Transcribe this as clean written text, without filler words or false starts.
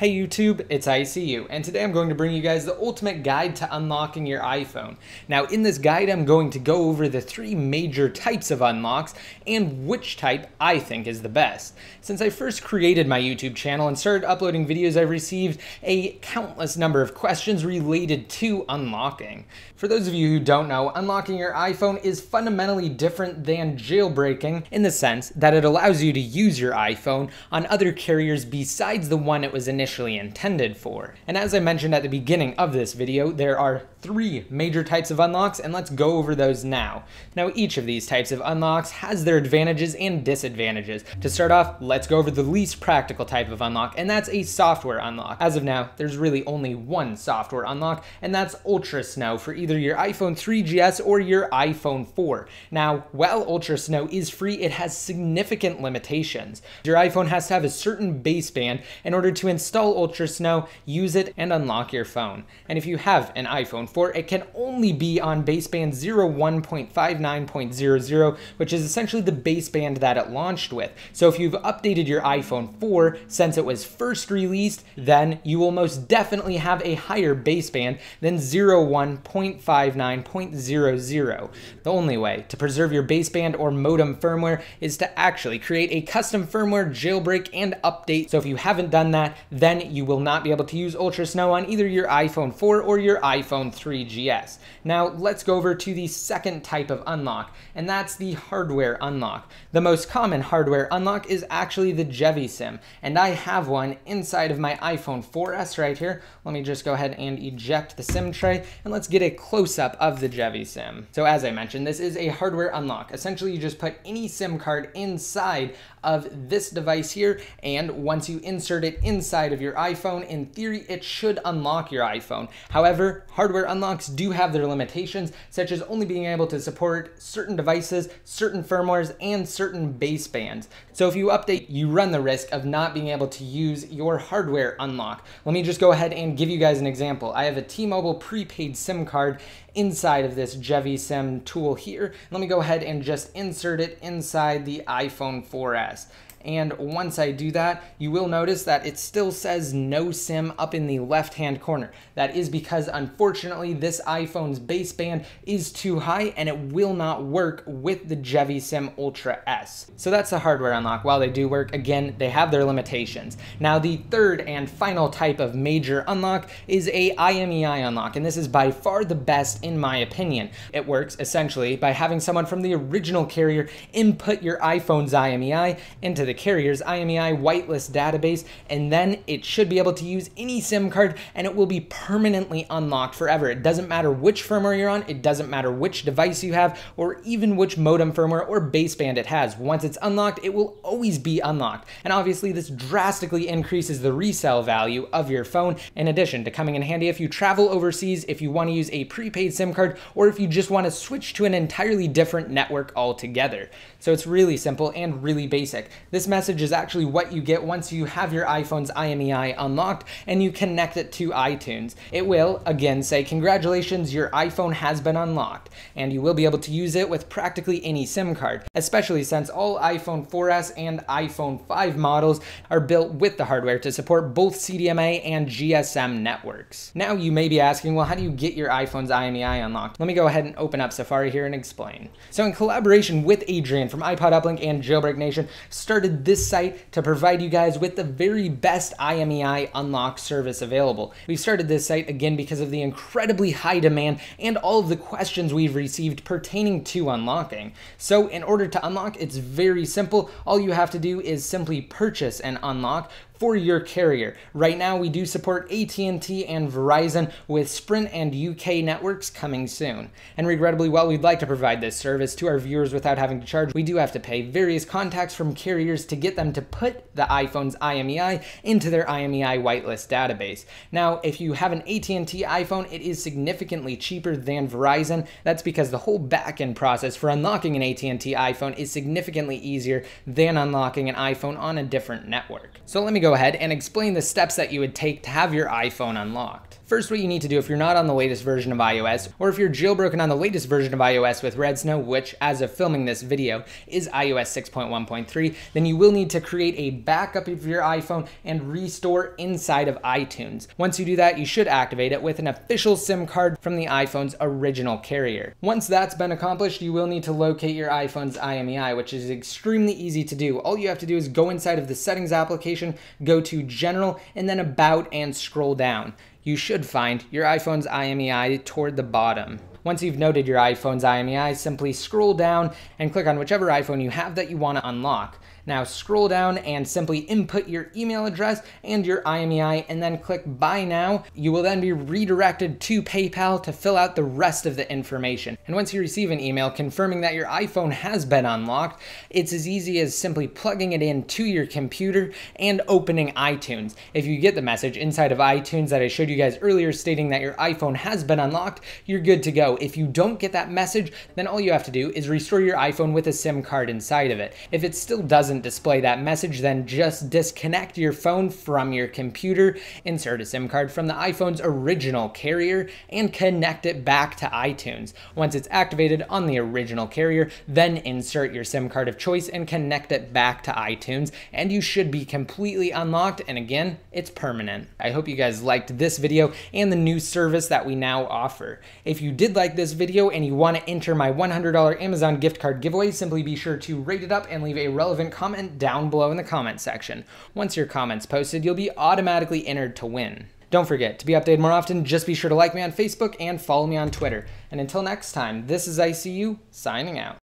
Hey YouTube, it's ICU, and today I'm going to bring you guys the ultimate guide to unlocking your iPhone. Now in this guide I'm going to go over the three major types of unlocks and which type I think is the best. Since I first created my YouTube channel and started uploading videos, I've received a countless number of questions related to unlocking. For those of you who don't know, unlocking your iPhone is fundamentally different than jailbreaking in the sense that it allows you to use your iPhone on other carriers besides the one it was initially intended for. And as I mentioned at the beginning of this video, there are three major types of unlocks, and let's go over those now. Now each of these types of unlocks has their advantages and disadvantages. To start off, let's go over the least practical type of unlock, and that's a software unlock. As of now, there's really only one software unlock, and that's Ultra Snow for either your iPhone 3GS or your iPhone 4. Now, while Ultra Snow is free, it has significant limitations. Your iPhone has to have a certain baseband in order to install Ultra Snow, use it, and unlock your phone. And if you have an iPhone 4, it can only be on baseband 01.59.00, which is essentially the baseband that it launched with. So if you've updated your iPhone 4 since it was first released, then you will most definitely have a higher baseband than 01.59.00. The only way to preserve your baseband or modem firmware is to actually create a custom firmware jailbreak and update. So if you haven't done that, then you will not be able to use Ultra Snow on either your iPhone 4 or your iPhone 3GS. Now let's go over to the second type of unlock, and that's the hardware unlock. The most common hardware unlock is actually the JeviSIM, and I have one inside of my iPhone 4S right here. Let me just go ahead and eject the SIM tray, and let's get a close-up of the JeviSIM. So as I mentioned, this is a hardware unlock. Essentially, you just put any SIM card inside of this device here, and once you insert it inside of your iPhone, in theory, it should unlock your iPhone. However, hardware unlocks do have their limitations, such as only being able to support certain devices, certain firmwares, and certain basebands. So if you update, you run the risk of not being able to use your hardware unlock. Let me just go ahead and give you guys an example. I have a T-Mobile prepaid SIM card inside of this JeviSIM tool here. Let me go ahead and just insert it inside the iPhone 4S. And once I do that, you will notice that it still says no SIM up in the left-hand corner. That is because, unfortunately, this iPhone's baseband is too high and it will not work with the JeviSIM Ultra S. So that's the hardware unlock. While they do work, again, they have their limitations. Now, the third and final type of major unlock is a IMEI unlock, and this is by far the best in my opinion. It works essentially by having someone from the original carrier input your iPhone's IMEI into the carrier's IMEI whitelist database, and then it should be able to use any SIM card and it will be permanently unlocked forever. It doesn't matter which firmware you're on, it doesn't matter which device you have, or even which modem firmware or baseband it has. Once it's unlocked, it will always be unlocked. And obviously this drastically increases the resale value of your phone, in addition to coming in handy if you travel overseas, if you want to use a prepaid SIM card, or if you just want to switch to an entirely different network altogether. So it's really simple and really basic. This message is actually what you get once you have your iPhone's IMEI unlocked and you connect it to iTunes. It will, again, say, congratulations, your iPhone has been unlocked, and you will be able to use it with practically any SIM card, especially since all iPhone 4S and iPhone 5 models are built with the hardware to support both CDMA and GSM networks. Now you may be asking, well, how do you get your iPhone's IMEI unlocked? Let me go ahead and open up Safari here and explain. So in collaboration with Adrian from iPod Uplink and Jailbreak Nation, started this site to provide you guys with the very best IMEI unlock service available. We've started this site again because of the incredibly high demand and all of the questions we've received pertaining to unlocking. So in order to unlock, it's very simple. All you have to do is simply purchase an unlock for your carrier. Right now, we do support AT&T and Verizon, with Sprint and UK networks coming soon. And regrettably, while we'd like to provide this service to our viewers without having to charge, we do have to pay various contacts from carriers to get them to put the iPhone's IMEI into their IMEI whitelist database. Now, if you have an AT&T iPhone, it is significantly cheaper than Verizon. That's because the whole back-end process for unlocking an AT&T iPhone is significantly easier than unlocking an iPhone on a different network. So let me go ahead and explain the steps that you would take to have your iPhone unlocked. First, what you need to do if you're not on the latest version of iOS, or if you're jailbroken on the latest version of iOS with Red Snow, which as of filming this video is iOS 6.1.3, then you will need to create a backup of your iPhone and restore inside of iTunes. Once you do that, you should activate it with an official SIM card from the iPhone's original carrier. Once that's been accomplished, you will need to locate your iPhone's IMEI, which is extremely easy to do. All you have to do is go inside of the Settings application, go to General, and then About, and scroll down. You should find your iPhone's IMEI toward the bottom. Once you've noted your iPhone's IMEI, simply scroll down and click on whichever iPhone you have that you want to unlock. Now scroll down and simply input your email address and your IMEI and then click Buy Now. You will then be redirected to PayPal to fill out the rest of the information. And once you receive an email confirming that your iPhone has been unlocked, it's as easy as simply plugging it into your computer and opening iTunes. If you get the message inside of iTunes that I showed you guys earlier stating that your iPhone has been unlocked, you're good to go. If you don't get that message, then all you have to do is restore your iPhone with a SIM card inside of it. If it still doesn't display that message, then just disconnect your phone from your computer, insert a SIM card from the iPhone's original carrier, and connect it back to iTunes. Once it's activated on the original carrier, then insert your SIM card of choice and connect it back to iTunes, and you should be completely unlocked, and again, it's permanent. I hope you guys liked this video and the new service that we now offer. If you did like this video and you want to enter my $100 Amazon gift card giveaway, simply be sure to rate it up and leave a relevant comment down below in the comment section. Once your comment's posted, you'll be automatically entered to win. Don't forget, to be updated more often, just be sure to like me on Facebook and follow me on Twitter. And until next time, this is ICU, signing out.